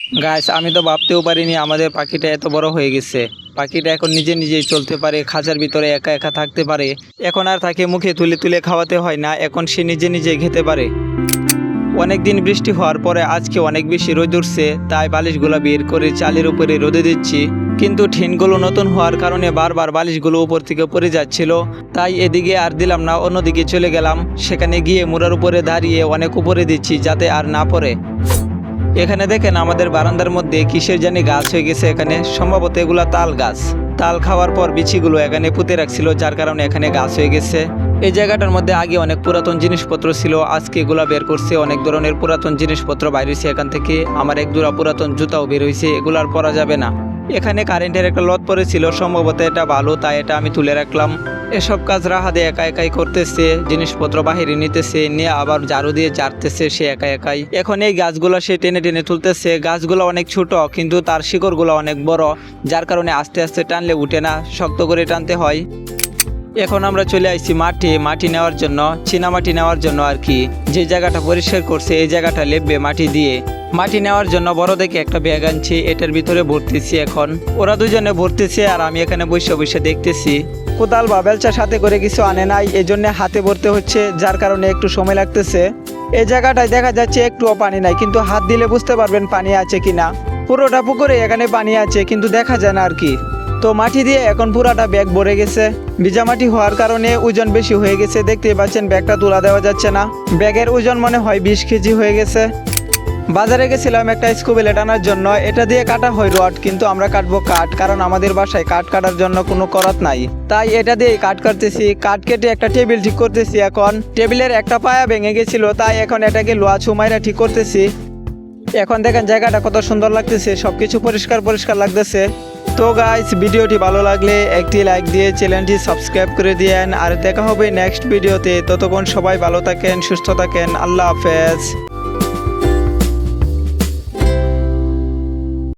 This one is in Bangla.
গাইস, আমি তো ভাবতেও পারিনি আমাদের পাখিটা এত বড় হয়ে গেছে। পাখিটা এখন নিজে নিজেই চলতে পারে, খাঁচার ভিতরে একা একা থাকতে পারে। এখন আর তাকে মুখে তুলে তুলে খাওয়াতে হয় না, এখন সে নিজে নিজে খেতে পারে। অনেক দিন বৃষ্টি হওয়ার পরে আজকে অনেক বেশি রোদ উঠছে, তাই বালিশগুলো বের করে চালের উপরে রোদে দিচ্ছি। কিন্তু ঠিনগুলো নতুন হওয়ার কারণে বারবার বালিশগুলো উপর থেকে পড়ে যাচ্ছিল, তাই এদিকে আর দিলাম না, অন্যদিকে চলে গেলাম। সেখানে গিয়ে মুড়ার উপরে দাঁড়িয়ে অনেক উপরে দিচ্ছি যাতে আর না পড়ে। এখানে দেখেন আমাদের বারান্দার মধ্যে কিসের জানি গাছ হয়ে গেছে। এখানে সম্ভবত এগুলা তাল গাছ। তাল খাওয়ার পর বিচিগুলো এখানে পুঁতে রাখছিল, যার কারণে এখানে গাছ হয়ে গেছে। এই জায়গাটার মধ্যে আগে অনেক পুরাতন জিনিসপত্র ছিল, আজকে এগুলা বের করছে। অনেক ধরনের পুরাতন জিনিসপত্র বাইর হয়েছে এখান থেকে। আমার এক দুরা পুরাতন জুতাও বের হয়েছে, এগুলো আর পরা যাবে না। এখানে কারেন্টের একটা লট পড়েছিল, সম্ভবত এটা ভালো, তাই এটা আমি তুলে রাখলাম। এসব কাজ রাহাদে একা একাই করতেছে, জিনিসপত্র বাহিরে নিতেছে, নিয়ে আবার ঝাড়ু দিয়ে ঝাড়তেছে সে একা একাই। এখন এই গাছগুলো সে টেনে টেনে তুলতেছে। গাছগুলো অনেক ছোট, কিন্তু তার শিকড়গুলো অনেক বড়, যার কারণে আস্তে আস্তে টানলে উঠে না, শক্ত করে টানতে হয়। এখন আমরা চলে আসছি মাটি নেওয়ার জন্য, চীনামাটি নেওয়ার জন্য আর কি। যে জায়গাটা পরিষ্কার করছে এই জায়গাটা লেপবে মাটি দিয়ে। মাটি নেওয়ার জন্য বড় দেখে একটা ব্যাগ আনছি, এটার ভিতরে ভরতেছি। এখন ওরা দুজনে ভরতেছে আর আমি এখানে বসে বসে দেখতেছি। কোদাল বা বেলচা সাথে করে কিছু আনে নাই, এই জন্য হাতে ভরতে হচ্ছে, যার কারণে একটু সময় লাগতেছে। এই জায়গাটায় দেখা যাচ্ছে একটুও পানি নাই, কিন্তু হাত দিলে বুঝতে পারবেন পানি আছে কিনা। পুরোটা পুকুরে এখানে পানি আছে, কিন্তু দেখা যায় না আর কি। তো মাটি দিয়ে এখন পুরাটা ব্যাগ ভরে গেছে। ভিজা মাটি হওয়ার কারণে ওজন বেশি হয়ে গেছে, দেখতে পাচ্ছেন ব্যাগটা তোলা দেওয়া যাচ্ছে না। ব্যাগের ওজন মনে হয় 20 কেজি হয়ে গেছে। বাজারে গেছিলাম একটা স্কুবেলেট আনার জন্য, এটা দিয়ে কাটা হয় রড, কিন্তু আমরা কাটবো কাঠ, কারণ আমাদের বাসায় কাঠ কাটার জন্য কোনো করাত নাই। তাই এটা দিয়েই কাঠ কাটতেছি। কাঠ কেটে একটা টেবিল ঠিক করতেছি। এখন টেবিলের একটা পায়া ভেঙে গেছিল, তাই এখন এটাকে লোহা ছুমাইরা ঠিক করতেছি। এখন দেখেন জায়গাটা কত সুন্দর লাগতেছে, সবকিছু পরিষ্কার পরিষ্কার লাগতেছে। তো গাইস, ভিডিওটি ভালো লাগলে একটি লাইক দিয়ে চ্যানেলটি সাবস্ক্রাইব করে দিয়েন। আর দেখা হবে নেক্সট ভিডিওতে। ততক্ষণ সবাই ভালো থাকেন, সুস্থ থাকেন। আল্লাহ হাফেজ।